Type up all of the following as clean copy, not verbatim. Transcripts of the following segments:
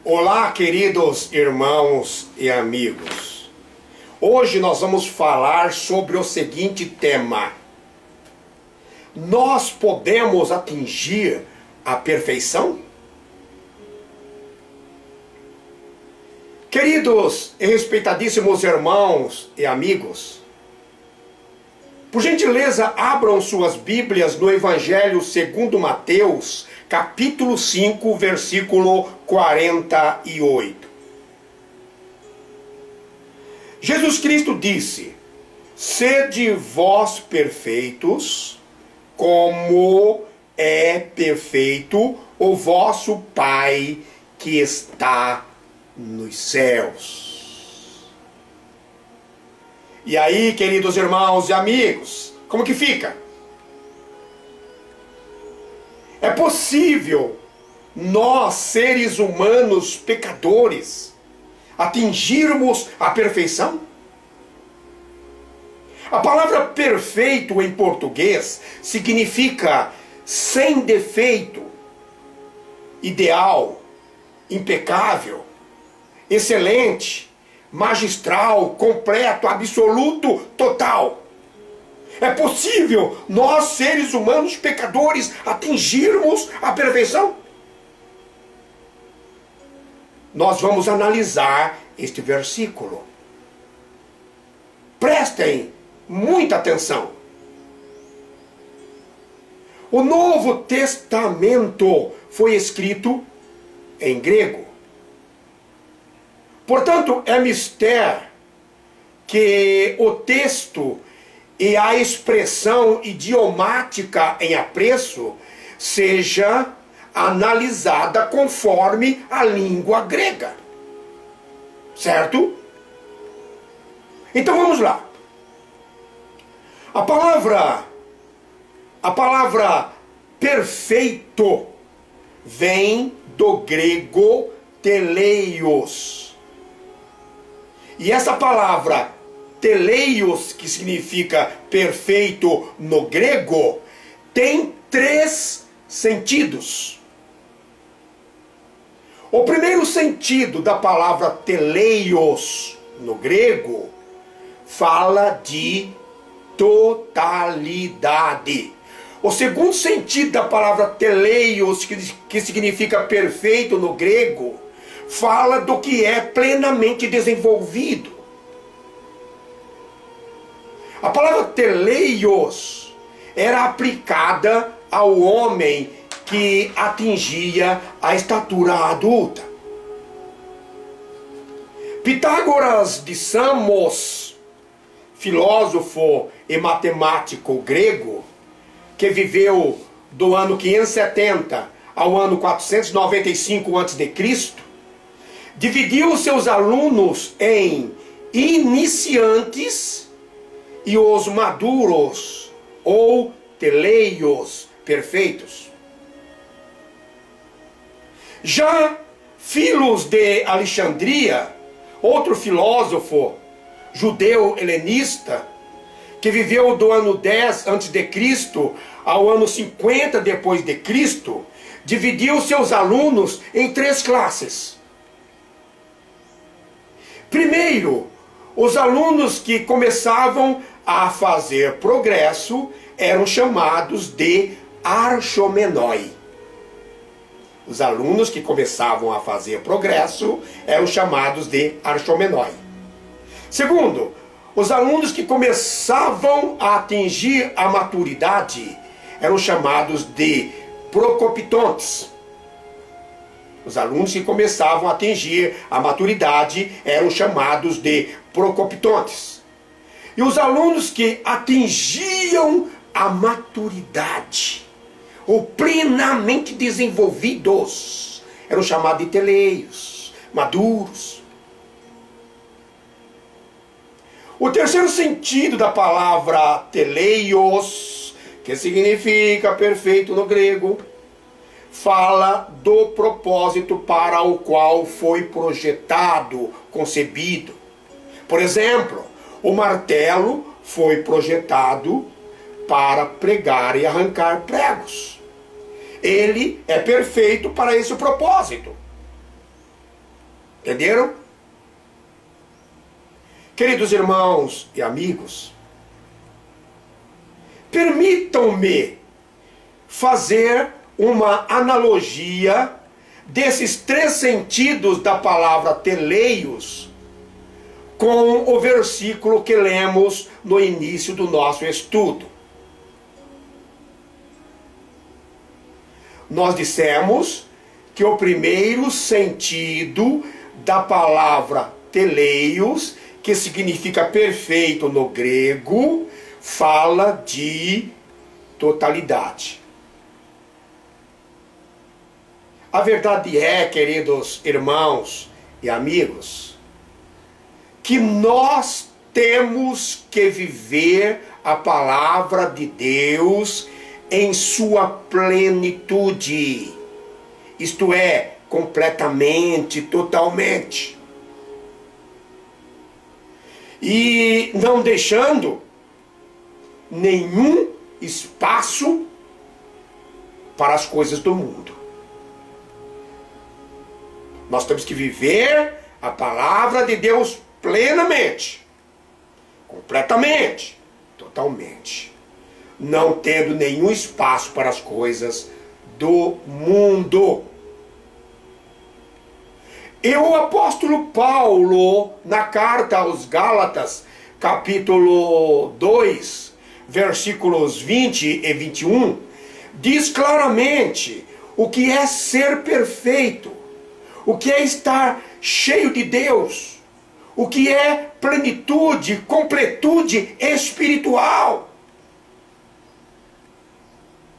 Olá, queridos irmãos e amigos. Hoje nós vamos falar sobre o seguinte tema: nós podemos atingir a perfeição? Queridos e respeitadíssimos irmãos e amigos, por gentileza, abram suas Bíblias no Evangelho segundo Mateus, capítulo 5, versículo 48. Jesus Cristo disse: sede vós perfeitos, como é perfeito o vosso Pai que está nos céus. E aí, queridos irmãos e amigos, como que fica? É possível nós, seres humanos pecadores, atingirmos a perfeição? A palavra perfeito em português significa sem defeito, ideal, impecável, excelente, magistral, completo, absoluto, total. É possível nós, seres humanos pecadores, atingirmos a perfeição? Nós vamos analisar este versículo. Prestem muita atenção. O Novo Testamento foi escrito em grego. Portanto, é mistério que o texto e a expressão idiomática em apreço seja analisada conforme a língua grega. Certo? Então vamos lá. A palavra perfeito vem do grego teleios. E essa palavra teleios, que significa perfeito no grego, tem três sentidos. O primeiro sentido da palavra teleios no grego fala de totalidade. O segundo sentido da palavra teleios, que significa perfeito no grego, fala do que é plenamente desenvolvido. A palavra teleios era aplicada ao homem que atingia a estatura adulta. Pitágoras de Samos, filósofo e matemático grego, que viveu do ano 570 ao ano 495 a.C., dividiu os seus alunos em iniciantes e os maduros, ou teleios perfeitos. Já Filos de Alexandria, outro filósofo judeu helenista, que viveu do ano 10 a.C. ao ano 50 depois de Cristo, dividiu seus alunos em três classes. Primeiro, os alunos que começavam a fazer progresso eram chamados de archomenoi. Os alunos que começavam a fazer progresso eram chamados de archomenoi. Segundo, os alunos que começavam a atingir a maturidade eram chamados de procopitontes. Os alunos que começavam a atingir a maturidade eram chamados de procopitontes. E os alunos que atingiam a maturidade, ou plenamente desenvolvidos, eram chamados de teleios, maduros. O terceiro sentido da palavra teleios, que significa perfeito no grego, fala do propósito para o qual foi projetado, concebido. Por exemplo, o martelo foi projetado para pregar e arrancar pregos. Ele é perfeito para esse propósito. Entenderam? Queridos irmãos e amigos, permitam-me fazer uma analogia desses três sentidos da palavra teleios com o versículo que lemos no início do nosso estudo. Nós dissemos que o primeiro sentido da palavra teleios, que significa perfeito no grego, fala de totalidade. A verdade é, queridos irmãos e amigos, que nós temos que viver a palavra de Deus em sua plenitude, isto é, completamente, totalmente. E não deixando nenhum espaço para as coisas do mundo. Nós temos que viver a palavra de Deus plenamente, completamente, totalmente, não tendo nenhum espaço para as coisas do mundo. E o apóstolo Paulo, na carta aos Gálatas, capítulo 2, versículos 20 e 21, diz claramente o que é ser perfeito, o que é estar cheio de Deus, o que é plenitude, completude espiritual.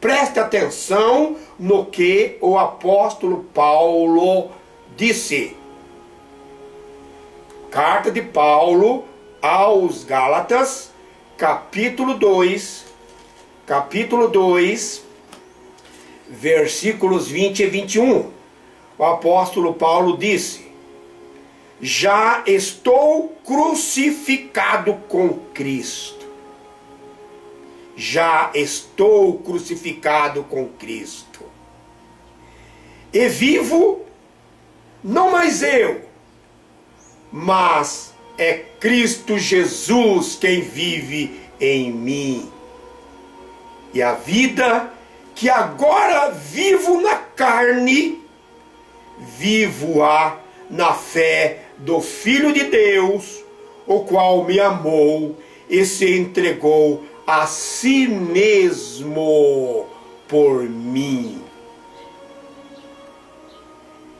Preste atenção no que o apóstolo Paulo disse. Carta de Paulo aos Gálatas, capítulo 2, versículos 20 e 21. O apóstolo Paulo disse: já estou crucificado com Cristo. Já estou crucificado com Cristo. E vivo, não mais eu, mas é Cristo Jesus quem vive em mim. E a vida que agora vivo na carne, vivo-a na fé do Filho de Deus, o qual me amou e se entregou a si mesmo por mim.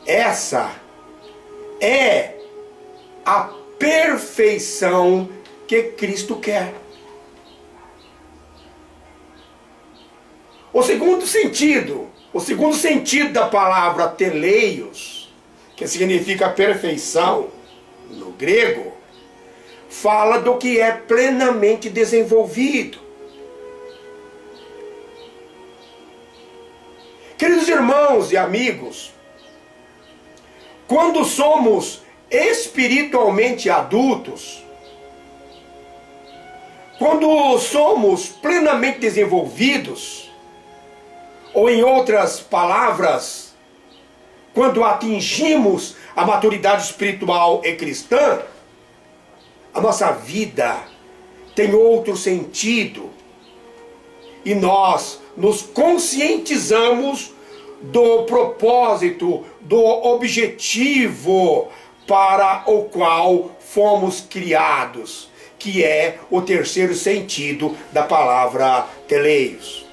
Essa é a perfeição que Cristo quer. O segundo sentido da palavra teleios, que significa perfeição no grego, fala do que é plenamente desenvolvido. Queridos irmãos e amigos, quando somos espiritualmente adultos, quando somos plenamente desenvolvidos, ou em outras palavras, quando atingimos a maturidade espiritual e cristã, a nossa vida tem outro sentido. E nós nos conscientizamos do propósito, do objetivo para o qual fomos criados, que é o terceiro sentido da palavra teleios.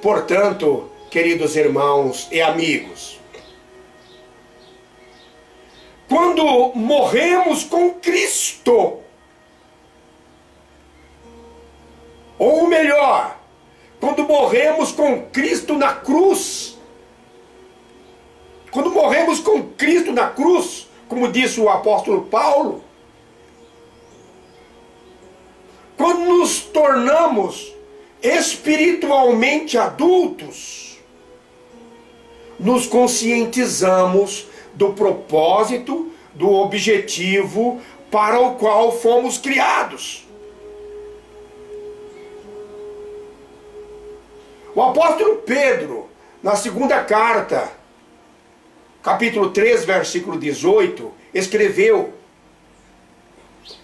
Portanto, queridos irmãos e amigos, quando morremos com Cristo, ou melhor, quando morremos com Cristo na cruz, quando morremos com Cristo na cruz, como disse o apóstolo Paulo, quando nos tornamos espiritualmente adultos, nos conscientizamos do propósito, do objetivo para o qual fomos criados. O apóstolo Pedro, na segunda carta capítulo 3, versículo 18, escreveu: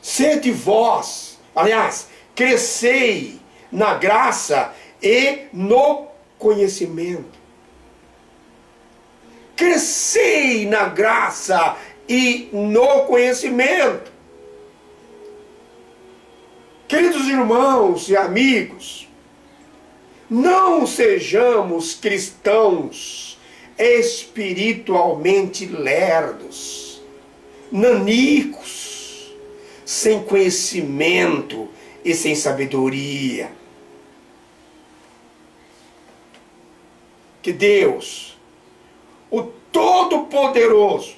sede vós, aliás, crescei na graça e no conhecimento. Crescei na graça e no conhecimento. Queridos irmãos e amigos, não sejamos cristãos espiritualmente lerdos, nanicos, sem conhecimento e sem sabedoria. Que Deus, o Todo-Poderoso,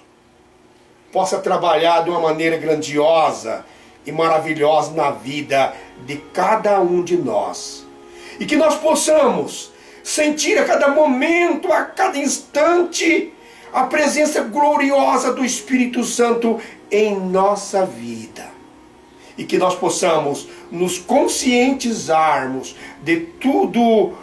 possa trabalhar de uma maneira grandiosa e maravilhosa na vida de cada um de nós. E que nós possamos sentir a cada momento, a cada instante, a presença gloriosa do Espírito Santo em nossa vida. E que nós possamos nos conscientizarmos de tudo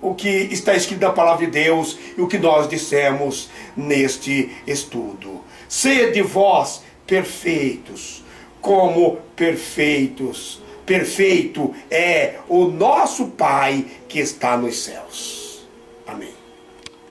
o que está escrito na palavra de Deus e o que nós dissemos neste estudo. Sede vós perfeitos, como perfeito é o nosso Pai que está nos céus. Amém.